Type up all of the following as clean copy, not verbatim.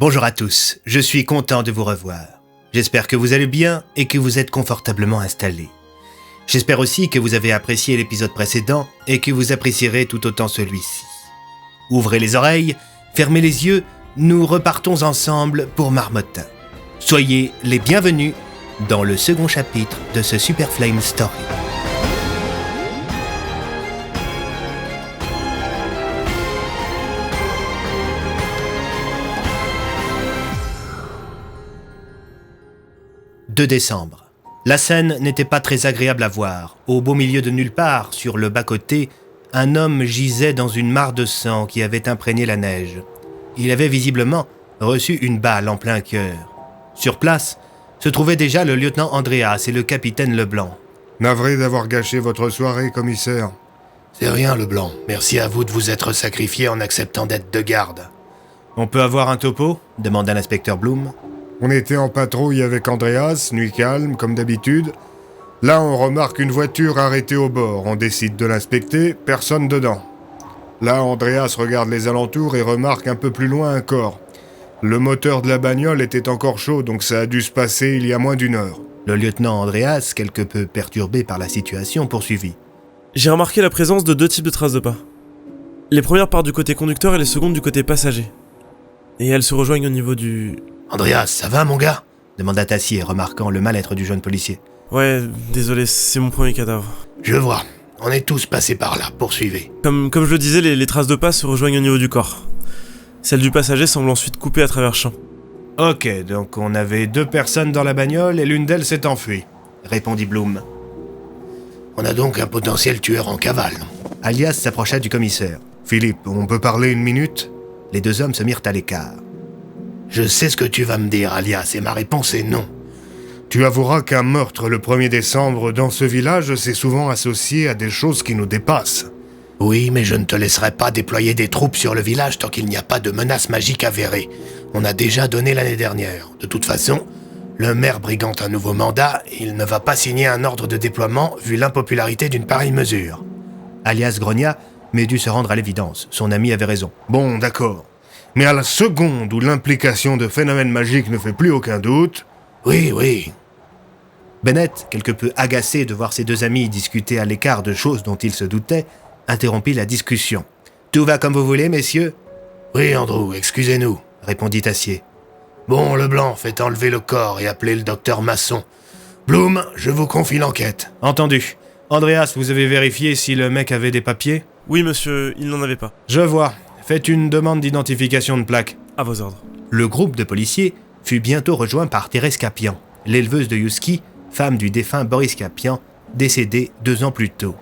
Bonjour à tous, je suis content de vous revoir. J'espère que vous allez bien et que vous êtes confortablement installés. J'espère aussi que vous avez apprécié l'épisode précédent et que vous apprécierez tout autant celui-ci. Ouvrez les oreilles, fermez les yeux, nous repartons ensemble pour Marmottin. Soyez les bienvenus dans le second chapitre de ce Super Flame Story. « 2 décembre. La scène n'était pas très agréable à voir. Au beau milieu de nulle part, sur le bas-côté, un homme gisait dans une mare de sang qui avait imprégné la neige. Il avait visiblement reçu une balle en plein cœur. Sur place, se trouvaient déjà le lieutenant Andreas et le capitaine Leblanc. « Navré d'avoir gâché votre soirée, commissaire. »« C'est rien, Leblanc. Merci à vous de vous être sacrifié en acceptant d'être de garde. »« On peut avoir un topo ?» demanda l'inspecteur Bloom. On était en patrouille avec Andreas, nuit calme, comme d'habitude. Là, on remarque une voiture arrêtée au bord. On décide de l'inspecter, personne dedans. Là, Andreas regarde les alentours et remarque un peu plus loin un corps. Le moteur de la bagnole était encore chaud, donc ça a dû se passer il y a moins d'1 heure. Le lieutenant Andreas, quelque peu perturbé par la situation, poursuivit. J'ai remarqué la présence de 2 types de traces de pas. Les premières partent du côté conducteur et les secondes du côté passager. Et elles se rejoignent au niveau du... Andreas, ça va, mon gars ? Demanda Tassier, remarquant le mal-être du jeune policier. Ouais, désolé, c'est mon premier cadavre. Je vois. On est tous passés par là, poursuivez. Comme je le disais, les traces de pas se rejoignent au niveau du corps. Celle du passager semble ensuite coupée à travers champ. Ok, donc on avait 2 personnes dans la bagnole et l'une d'elles s'est enfuie, répondit Bloom. On a donc un potentiel tueur en cavale. Alias s'approcha du commissaire. Philippe, on peut parler 1 minute ? Les 2 hommes se mirent à l'écart. Je sais ce que tu vas me dire, Alias, et ma réponse est non. Tu avoueras qu'un meurtre le 1er décembre dans ce village, c'est souvent associé à des choses qui nous dépassent. Oui, mais je ne te laisserai pas déployer des troupes sur le village tant qu'il n'y a pas de menace magique avérée. On a déjà donné l'année dernière. De toute façon, le maire brigante un nouveau mandat, il ne va pas signer un ordre de déploiement vu l'impopularité d'une pareille mesure. Alias grogna, mais dut se rendre à l'évidence. Son ami avait raison. Bon, d'accord. Mais à la seconde où l'implication de phénomènes magiques ne fait plus aucun doute... Oui. Bennett, quelque peu agacé de voir ses 2 amis discuter à l'écart de choses dont il se doutait, interrompit la discussion. « Tout va comme vous voulez, messieurs ?» « Oui, Andrew, excusez-nous, » répondit Tassier. « Bon, Leblanc, faites enlever le corps et appelez le docteur Masson. Bloom, je vous confie l'enquête. » « Entendu. Andreas, vous avez vérifié si le mec avait des papiers ?»« Oui, monsieur, il n'en avait pas. » « Je vois. Faites une demande d'identification de plaque. » À vos ordres. Le groupe de policiers fut bientôt rejoint par Thérèse Capian, l'éleveuse de Yuski, femme du défunt Boris Capian, décédé 2 ans plus tôt.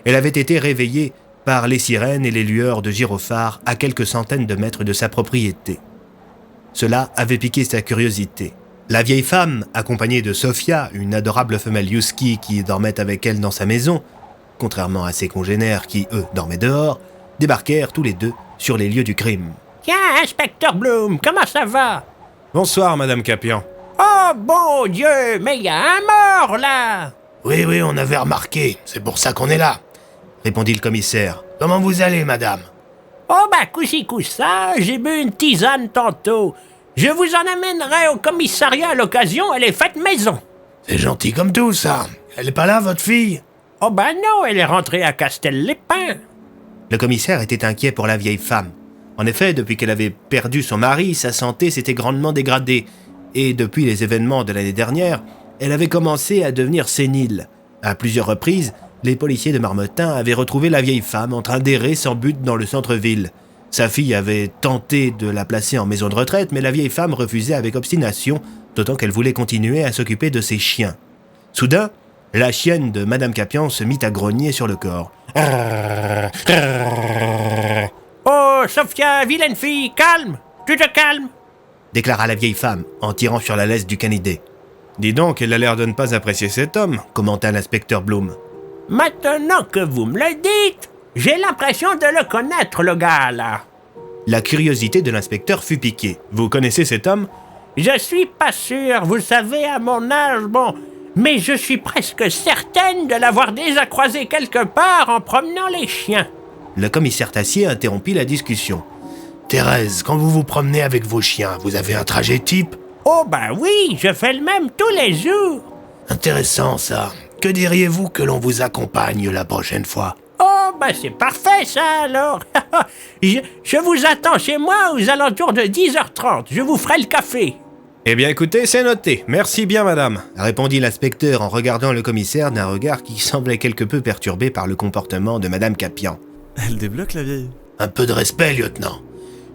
Elle avait été réveillée par les sirènes et les lueurs de gyrophares à quelques centaines de mètres de sa propriété. Cela avait piqué sa curiosité. La vieille femme, accompagnée de Sofia, une adorable femelle Yuski qui dormait avec elle dans sa maison, contrairement à ses congénères qui, eux, dormaient dehors, débarquèrent tous les 2 sur les lieux du crime. « Tiens, inspecteur Bloom, comment ça va ?»« Bonsoir, Madame Capian. »« Oh, bon Dieu, mais il y a un mort, là !»« Oui, on avait remarqué, c'est pour ça qu'on est là. » répondit le commissaire. « Comment vous allez, madame ?»« Oh, coussi coussa, j'ai bu une tisane tantôt. Je vous en amènerai au commissariat à l'occasion, elle est faite maison. »« C'est gentil comme tout, ça. Elle est pas là, votre fille ?»« Oh non, elle est rentrée à Castel-les-Pins. » Le commissaire était inquiet pour la vieille femme. En effet, depuis qu'elle avait perdu son mari, sa santé s'était grandement dégradée. Et depuis les événements de l'année dernière, elle avait commencé à devenir sénile. À plusieurs reprises, les policiers de Marmottin avaient retrouvé la vieille femme en train d'errer sans but dans le centre-ville. Sa fille avait tenté de la placer en maison de retraite, mais la vieille femme refusait avec obstination, d'autant qu'elle voulait continuer à s'occuper de ses chiens. Soudain, la chienne de Madame Capian se mit à grogner sur le corps. « Oh, Sophia, vilaine fille, calme, tu te calmes !» déclara la vieille femme, en tirant sur la laisse du canidé. « Dis donc, elle a l'air de ne pas apprécier cet homme », commenta l'inspecteur Bloom. « Maintenant que vous me le dites, j'ai l'impression de le connaître, le gars, là. » La curiosité de l'inspecteur fut piquée. « Vous connaissez cet homme ?»« Je suis pas sûr, vous savez, à mon âge, bon... Mais je suis presque certaine de l'avoir déjà croisé quelque part en promenant les chiens. » Le commissaire Tassier interrompit la discussion. « Thérèse, quand vous vous promenez avec vos chiens, vous avez un trajet type? Oh ben oui, je fais le même tous les jours. Intéressant ça. Que diriez-vous que l'on vous accompagne la prochaine fois? Oh ben c'est parfait ça alors. je vous attends chez moi aux alentours de 10h30, je vous ferai le café. Eh bien écoutez, c'est noté. Merci bien madame, répondit l'inspecteur en regardant le commissaire d'un regard qui semblait quelque peu perturbé par le comportement de madame Capian. Elle débloque la vieille. Un peu de respect, lieutenant.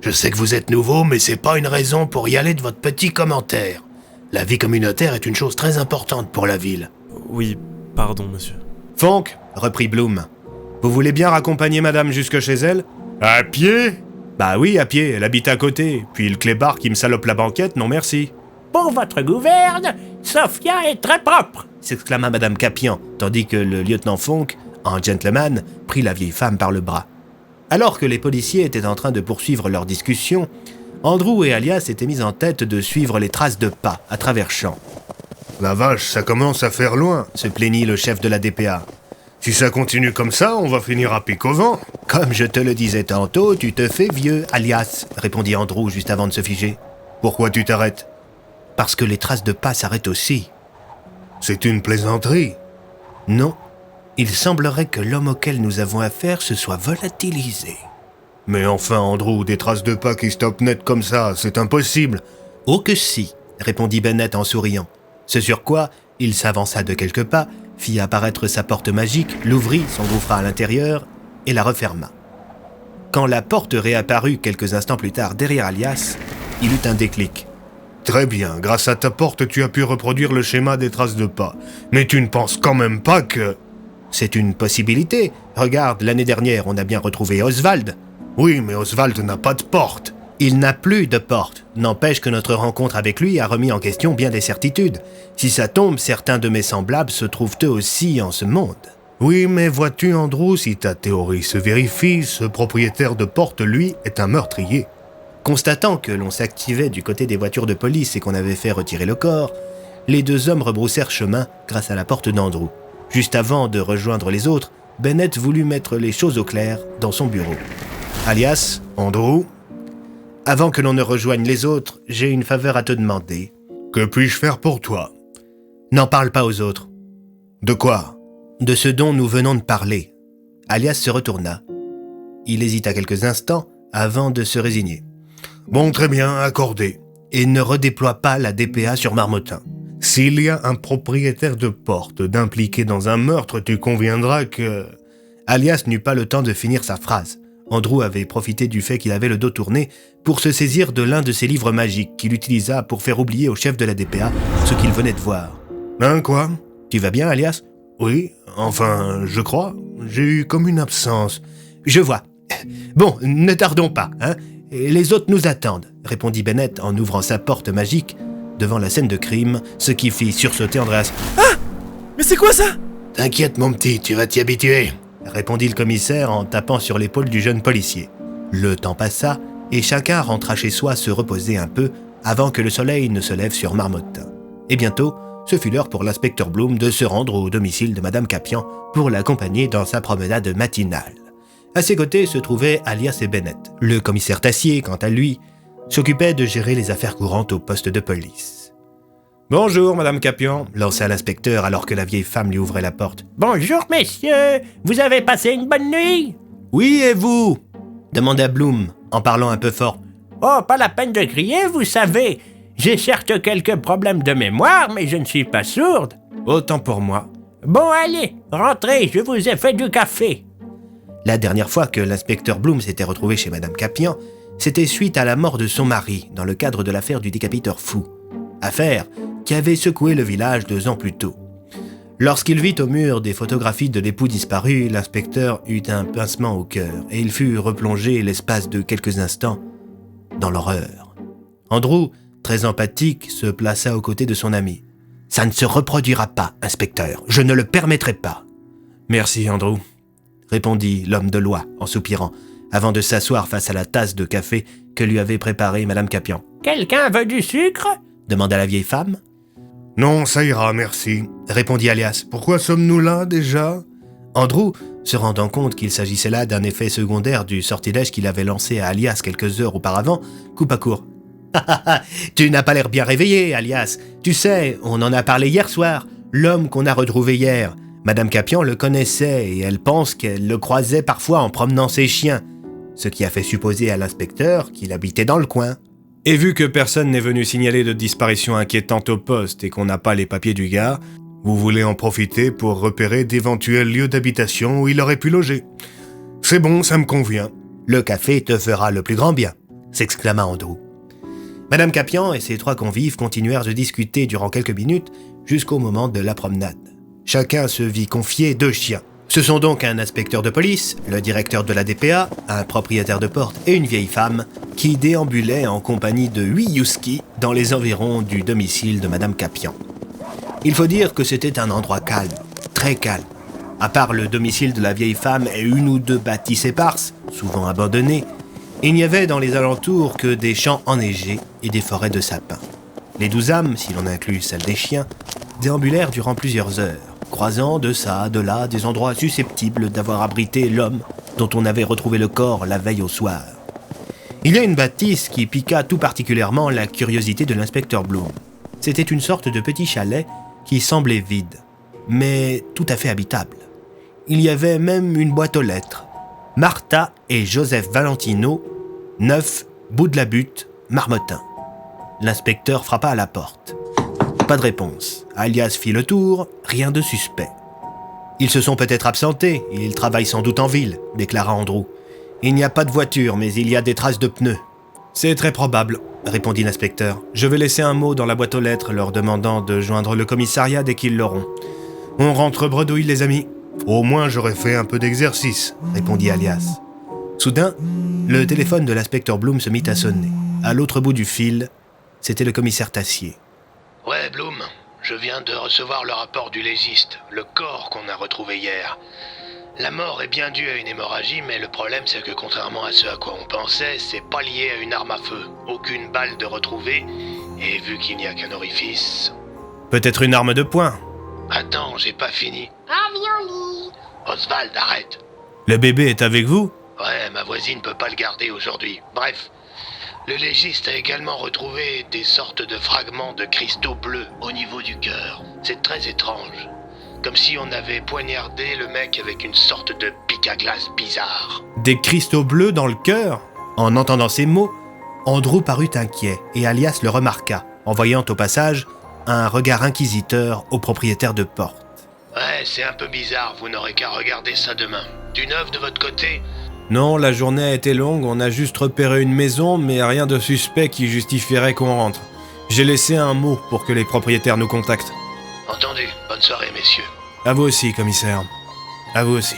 Je sais que vous êtes nouveau, mais c'est pas une raison pour y aller de votre petit commentaire. La vie communautaire est une chose très importante pour la ville. Oui, pardon, monsieur. Fonck, reprit Bloom, vous voulez bien raccompagner madame jusque chez elle? À pied? Bah oui, à pied, elle habite à côté. Puis le clébard qui me salope la banquette, non merci. Pour votre gouverne, Sophia est très propre. S'exclama madame Capian, tandis que le lieutenant Fonck, en gentleman, prit la vieille femme par le bras. Alors que les policiers étaient en train de poursuivre leur discussion, Andrew et Alias s'étaient mis en tête de suivre les traces de pas à travers champs. La vache, ça commence à faire loin. Se plaignit le chef de la DPA. Si ça continue comme ça, on va finir à pic au vent. Comme je te le disais tantôt, tu te fais vieux, Alias, répondit Andrew juste avant de se figer. Pourquoi tu t'arrêtes? Parce que les traces de pas s'arrêtent aussi. C'est une plaisanterie. Non, il semblerait que l'homme auquel nous avons affaire se soit volatilisé. Mais enfin, Andrew, des traces de pas qui stoppent net comme ça, c'est impossible. Oh que si, répondit Bennett en souriant. Ce sur quoi, il s'avança de quelques pas, fit apparaître sa porte magique, l'ouvrit, s'engouffra à l'intérieur et la referma. Quand la porte réapparut quelques instants plus tard derrière Alias, il eut un déclic. Très bien, grâce à ta porte, tu as pu reproduire le schéma des traces de pas. Mais tu ne penses quand même pas que... C'est une possibilité. Regarde, l'année dernière, on a bien retrouvé Oswald. Oui, mais Oswald n'a pas de porte. Il n'a plus de porte. N'empêche que notre rencontre avec lui a remis en question bien des certitudes. Si ça tombe, certains de mes semblables se trouvent eux aussi en ce monde. Oui, mais vois-tu, Andrew, si ta théorie se vérifie, ce propriétaire de porte, lui, est un meurtrier. Constatant que l'on s'activait du côté des voitures de police et qu'on avait fait retirer le corps, les deux hommes rebroussèrent chemin grâce à la porte d'Andrew. Juste avant de rejoindre les autres, Bennett voulut mettre les choses au clair dans son bureau. Alias, Andrew, avant que l'on ne rejoigne les autres, j'ai une faveur à te demander. Que puis-je faire pour toi? N'en parle pas aux autres. De quoi? De ce dont nous venons de parler. Alias se retourna. Il hésita quelques instants avant de se résigner. Bon, très bien, accordé. Et ne redéploie pas la DPA sur Marmottin. S'il y a un propriétaire de porte d'impliqué dans un meurtre, tu conviendras que... Alias n'eut pas le temps de finir sa phrase. Andrew avait profité du fait qu'il avait le dos tourné pour se saisir de l'un de ses livres magiques qu'il utilisa pour faire oublier au chef de la DPA ce qu'il venait de voir. Hein, quoi? Tu vas bien, Alias? Oui, enfin, je crois. J'ai eu comme une absence. Je vois. Bon, ne tardons pas, hein? Les autres nous attendent, répondit Bennett en ouvrant sa porte magique devant la scène de crime, ce qui fit sursauter Andreas. Ah! Mais c'est quoi ça? T'inquiète, mon petit, tu vas t'y habituer, répondit le commissaire en tapant sur l'épaule du jeune policier. Le temps passa et chacun rentra chez soi se reposer un peu avant que le soleil ne se lève sur Marmottin. Et bientôt, ce fut l'heure pour l'inspecteur Bloom de se rendre au domicile de Madame Capian pour l'accompagner dans sa promenade matinale. À ses côtés se trouvaient Alias et Bennett. Le commissaire Tassier, quant à lui, s'occupait de gérer les affaires courantes au poste de police. « Bonjour, Madame Capian », lança l'inspecteur alors que la vieille femme lui ouvrait la porte. « Bonjour, messieurs. Vous avez passé une bonne nuit? »« Oui, et vous ?» demanda Bloom, en parlant un peu fort. « Oh, pas la peine de crier, vous savez. J'ai certes quelques problèmes de mémoire, mais je ne suis pas sourde. »« Autant pour moi. »« Bon, allez, rentrez, je vous ai fait du café. » La dernière fois que l'inspecteur Bloom s'était retrouvé chez Madame Capian, c'était suite à la mort de son mari dans le cadre de l'affaire du décapiteur fou. Affaire qui avait secoué le village 2 ans plus tôt. Lorsqu'il vit au mur des photographies de l'époux disparu, l'inspecteur eut un pincement au cœur et il fut replongé l'espace de quelques instants dans l'horreur. Andrew, très empathique, se plaça aux côtés de son ami. « Ça ne se reproduira pas, inspecteur. Je ne le permettrai pas. »« Merci, Andrew. » répondit l'homme de loi en soupirant, avant de s'asseoir face à la tasse de café que lui avait préparée Madame Capian. « Quelqu'un veut du sucre ?» demanda la vieille femme. « Non, ça ira, merci. » répondit Alias. « Pourquoi sommes-nous là, déjà ?» Andrew, se rendant compte qu'il s'agissait là d'un effet secondaire du sortilège qu'il avait lancé à Alias quelques heures auparavant, coupa court. « Tu n'as pas l'air bien réveillé, Alias. Tu sais, on en a parlé hier soir. L'homme qu'on a retrouvé hier. Madame Capian le connaissait et elle pense qu'elle le croisait parfois en promenant ses chiens. Ce qui a fait supposer à l'inspecteur qu'il habitait dans le coin. Et vu que personne n'est venu signaler de disparition inquiétante au poste et qu'on n'a pas les papiers du gars, Vous voulez en profiter pour repérer d'éventuels lieux d'habitation où il aurait pu loger. C'est bon, ça me convient. Le café te fera le plus grand bien, s'exclama Andrew. Madame Capian et ses 3 convives continuèrent de discuter durant quelques minutes jusqu'au moment de la promenade. Chacun se vit confier 2 chiens. Ce sont donc un inspecteur de police, le directeur de la DPA, un propriétaire de porte et une vieille femme qui déambulaient en compagnie de 8 Yuski dans les environs du domicile de Madame Capian. Il faut dire que c'était un endroit calme, très calme. À part le domicile de la vieille femme et 1 ou 2 bâtisses éparses, souvent abandonnées, il n'y avait dans les alentours que des champs enneigés et des forêts de sapins. Les 12 âmes, si l'on inclut celle des chiens, déambulèrent durant plusieurs heures, croisant de ça, de là, des endroits susceptibles d'avoir abrité l'homme dont on avait retrouvé le corps la veille au soir. Il y a une bâtisse qui piqua tout particulièrement la curiosité de l'inspecteur Bloom. C'était une sorte de petit chalet qui semblait vide, mais tout à fait habitable. Il y avait même une boîte aux lettres. Martha et Joseph Valentino, 9, bout de la butte, Marmottin. L'inspecteur frappa à la porte. Pas de réponse. Alias fit le tour, rien de suspect. Ils se sont peut-être absentés, ils travaillent sans doute en ville, déclara Andrew. Il n'y a pas de voiture, mais il y a des traces de pneus. C'est très probable, répondit l'inspecteur. Je vais laisser un mot dans la boîte aux lettres leur demandant de joindre le commissariat dès qu'ils l'auront. On rentre bredouille, les amis. Au moins, j'aurais fait un peu d'exercice, répondit Alias. Soudain, le téléphone de l'inspecteur Bloom se mit à sonner. À l'autre bout du fil, c'était le commissaire Tassier. Ouais, Bloom, je viens de recevoir le rapport du légiste, le corps qu'on a retrouvé hier. La mort est bien due à une hémorragie, mais le problème c'est que contrairement à ce à quoi on pensait, c'est pas lié à une arme à feu. Aucune balle de retrouvée, et vu qu'il n'y a qu'un orifice... Peut-être une arme de poing. Attends, j'ai pas fini. Ravioli. Oswald, arrête. Le bébé est avec vous ? Ouais, ma voisine peut pas le garder aujourd'hui. Bref, le légiste a également retrouvé des sortes de fragments de cristaux bleus au niveau du cœur. C'est très étrange. Comme si on avait poignardé le mec avec une sorte de pic à glace bizarre. Des cristaux bleus dans le cœur ? En entendant ces mots, Andrew parut inquiet et Alias le remarqua, en voyant au passage un regard inquisiteur au propriétaire de porte. Ouais, c'est un peu bizarre, vous n'aurez qu'à regarder ça demain. Du neuf de votre côté ? Non, la journée a été longue, on a juste repéré une maison, mais rien de suspect qui justifierait qu'on rentre. J'ai laissé un mot pour que les propriétaires nous contactent. Entendu, bonne soirée messieurs. À vous aussi, commissaire. À vous aussi.